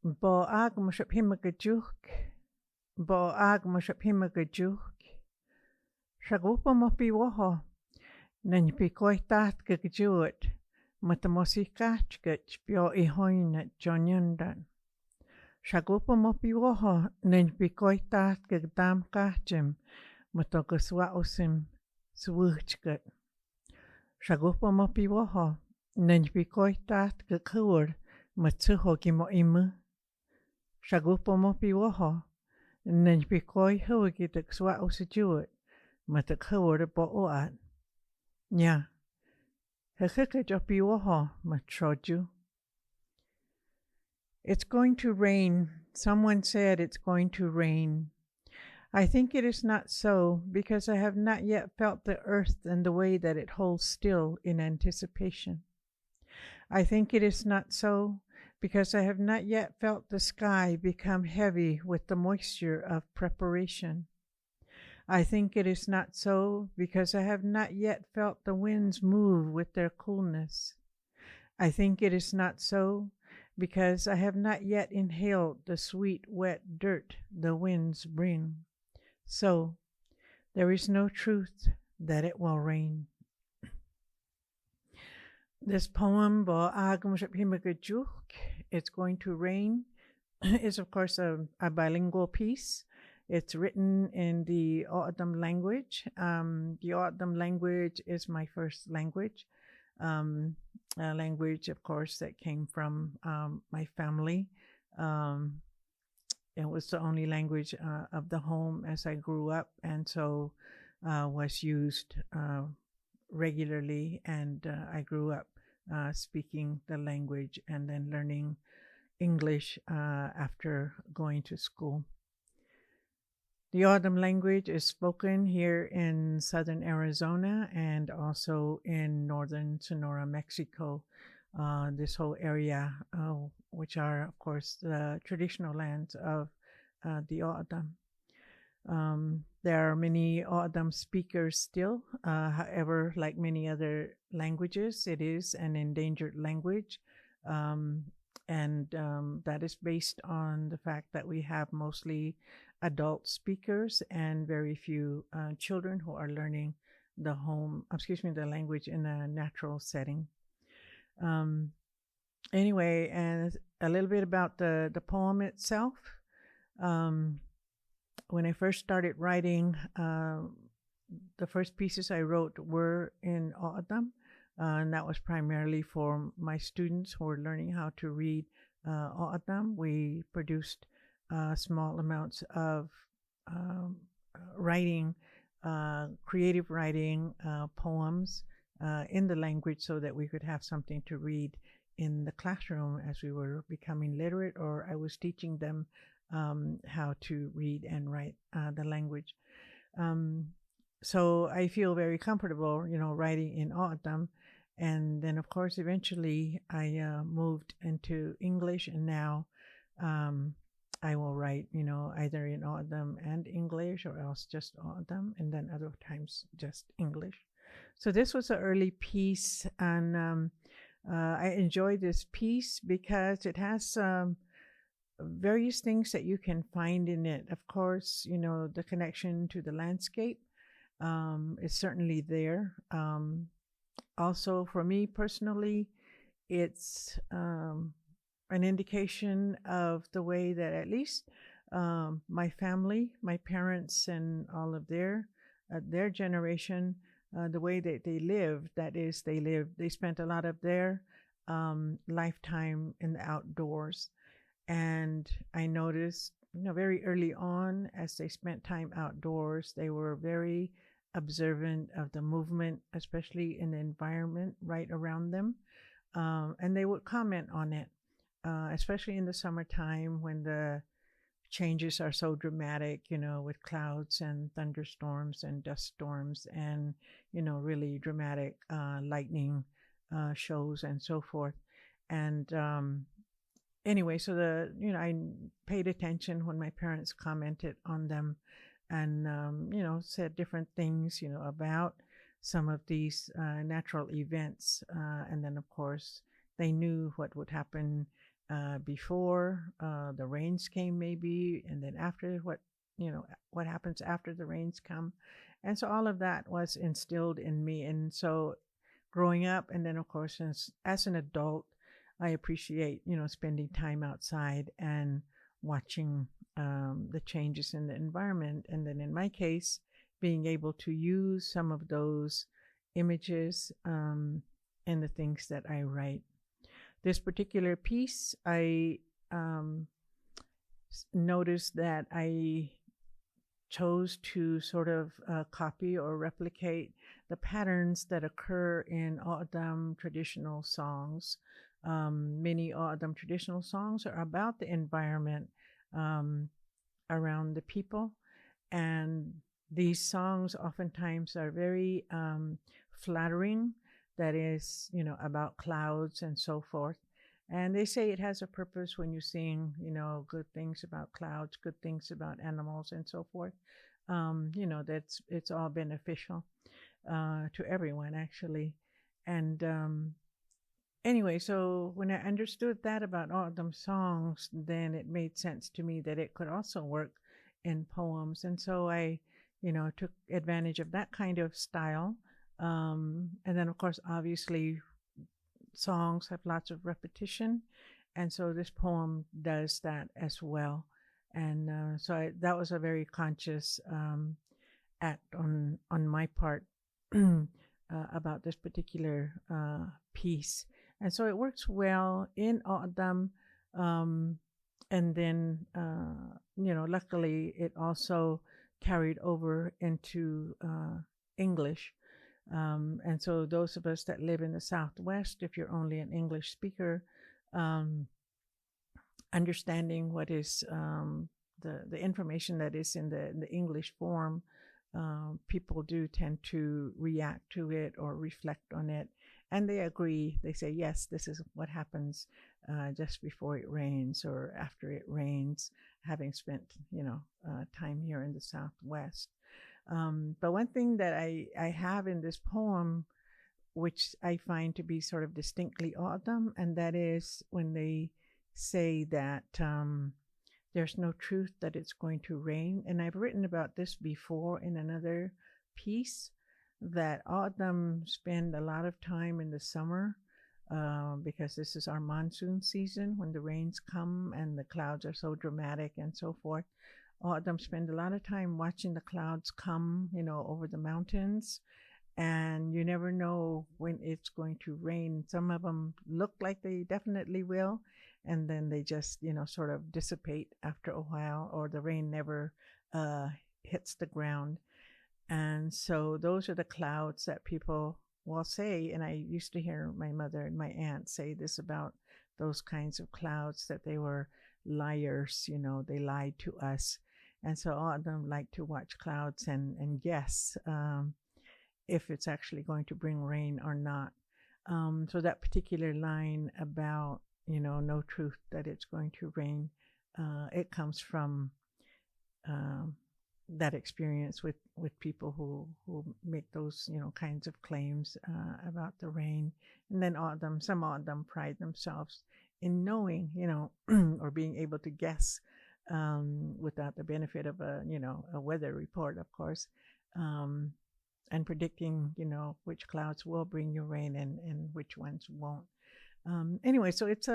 Bo ag mushap himagajuk. Bo ag mushap himagajuk. Shagupa mopi woho. Nanyipi koitat gagajuit. Matamosikachgach bio ihoinat jonyandan. Shagupa mopi woho. Nanyipi koitat gagadam kachim. Matogaswa osim swuchgat. Shagupa mopi woho. Nanyipi koitat gakur. Matsuho gimo imu. Shagupa mopi woho. Nanyipi koi huagitak swa osijuit. Matakhuar bo oat. Nya. Hekaka jopi woho matroju. It's going to rain. Someone said it's going to rain. I think it is not so, because I have not yet felt the earth in the way that it holds still in anticipation. I think it is not so, because I have not yet felt the sky become heavy with the moisture of preparation. I think it is not so, because I have not yet felt the winds move with their coolness. I think it is not so, because I have not yet inhaled the sweet, wet dirt the winds bring. So, there is no truth that it will rain. This poem, Bo Agmushap Himagajuk, It's Going to Rain, is of course a bilingual piece. It's written in the O'odham language. The O'odham language is my first language. A language, of course, that came from my family. It was the only language of the home as I grew up, and so was used regularly, and I grew up speaking the language and then learning English after going to school. The O'odham language is spoken here in southern Arizona and also in northern Sonora, Mexico, this whole area, which are, of course, the traditional lands of the O'odham. There are many O'odham speakers still. However, like many other languages, it is an endangered language. And that is based on the fact that we have mostly adult speakers and very few children who are learning the language in a natural setting. Anyway, and a little bit about the poem itself. When I first started writing, the first pieces I wrote were in O'odham, and that was primarily for my students who were learning how to read O'odham. We produced small amounts of writing, creative writing, poems in the language so that we could have something to read in the classroom as we were becoming literate, or I was teaching them how to read and write the language. So I feel very comfortable, writing in O'odham. And then, of course, eventually I moved into English, and now I will write, either in O'odham and English, or else just O'odham, and then other times just English. So this was an early piece, and I enjoyed this piece because it has various things that you can find in it. Of course, the connection to the landscape is certainly there. Also, for me personally, it's an indication of the way that at least my family, my parents, and all of their generation, the way that they lived. That is, they spent a lot of their lifetime in the outdoors, and I noticed, very early on, as they spent time outdoors, they were very observant of the movement, especially in the environment right around them, and they would comment on it, especially in the summertime when the changes are so dramatic, with clouds and thunderstorms and dust storms and, really dramatic lightning shows and so forth. And anyway, so I paid attention when my parents commented on them, and said different things about some of these natural events, and then of course they knew what would happen before the rains came, maybe, and then after what happens after the rains come. And so all of that was instilled in me. And so growing up, and then of course as an adult, I appreciate spending time outside and watching the changes in the environment. And then in my case, being able to use some of those images in the things that I write. This particular piece, I noticed that I chose to sort of copy or replicate the patterns that occur in O'odham traditional songs. Many O'odham traditional songs are about the environment around the people, and these songs oftentimes are very flattering. That is, about clouds and so forth. And they say it has a purpose when you sing, good things about clouds, good things about animals, and so forth. It's all beneficial to everyone, actually. And anyway, so when I understood that about O'odham songs, then it made sense to me that it could also work in poems. And so I, took advantage of that kind of style. And then, of course, obviously, songs have lots of repetition, and so this poem does that as well. And that was a very conscious act on my part about this particular piece. And so it works well in O'odham, and then luckily it also carried over into English. And so those of us that live in the Southwest, if you're only an English speaker, understanding what is the information that is in the English form, people do tend to react to it or reflect on it, and they agree. They say, yes, this is what happens just before it rains or after it rains, having spent time here in the Southwest. But one thing that I have in this poem, which I find to be sort of distinctly O'odham, and that is when they say that there's no truth that it's going to rain. And I've written about this before in another piece, that O'odham spend a lot of time in the summer because this is our monsoon season, when the rains come and the clouds are so dramatic and so forth. O'odham spend a lot of time watching the clouds come, over the mountains, and you never know when it's going to rain. Some of them look like they definitely will, and then they just, sort of dissipate after a while, or the rain never hits the ground. And so those are the clouds that people will say, and I used to hear my mother and my aunt say this about those kinds of clouds, that they were liars, they lied to us. And so all of them like to watch clouds and guess if it's actually going to bring rain or not. So that particular line about, no truth that it's going to rain, it comes from that experience with people who make those, kinds of claims about the rain. And then some of them pride themselves in knowing, or being able to guess without the benefit of a weather report, of course, and predicting, which clouds will bring you rain and which ones won't. Anyway, so it's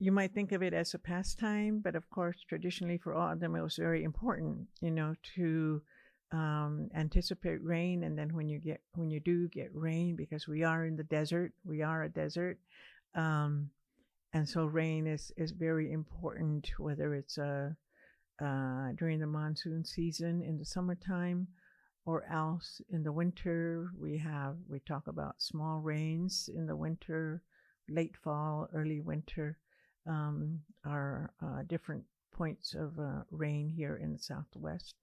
you might think of it as a pastime, but of course, traditionally for all of them, it was very important, to anticipate rain. And then when you do get rain, because we are in the desert, we are a desert. And so rain is very important, whether it's during the monsoon season in the summertime, or else in the winter. We talk about small rains in the winter, late fall, early winter, are different points of rain here in the Southwest.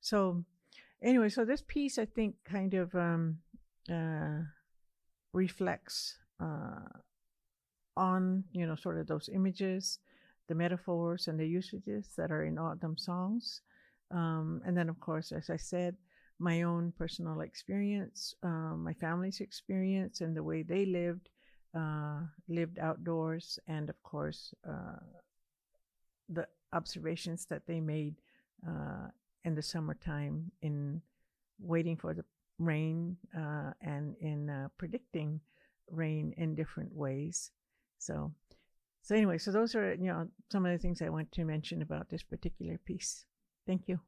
So anyway, so this piece, I think, kind of reflects on, sort of those images, the metaphors and the usages that are in O'odham songs. And then, of course, as I said, my own personal experience, my family's experience, and the way they lived lived outdoors, and of course, the observations that they made in the summertime in waiting for the rain and in predicting rain in different ways. So anyway, so those are some of the things I want to mention about this particular piece. Thank you.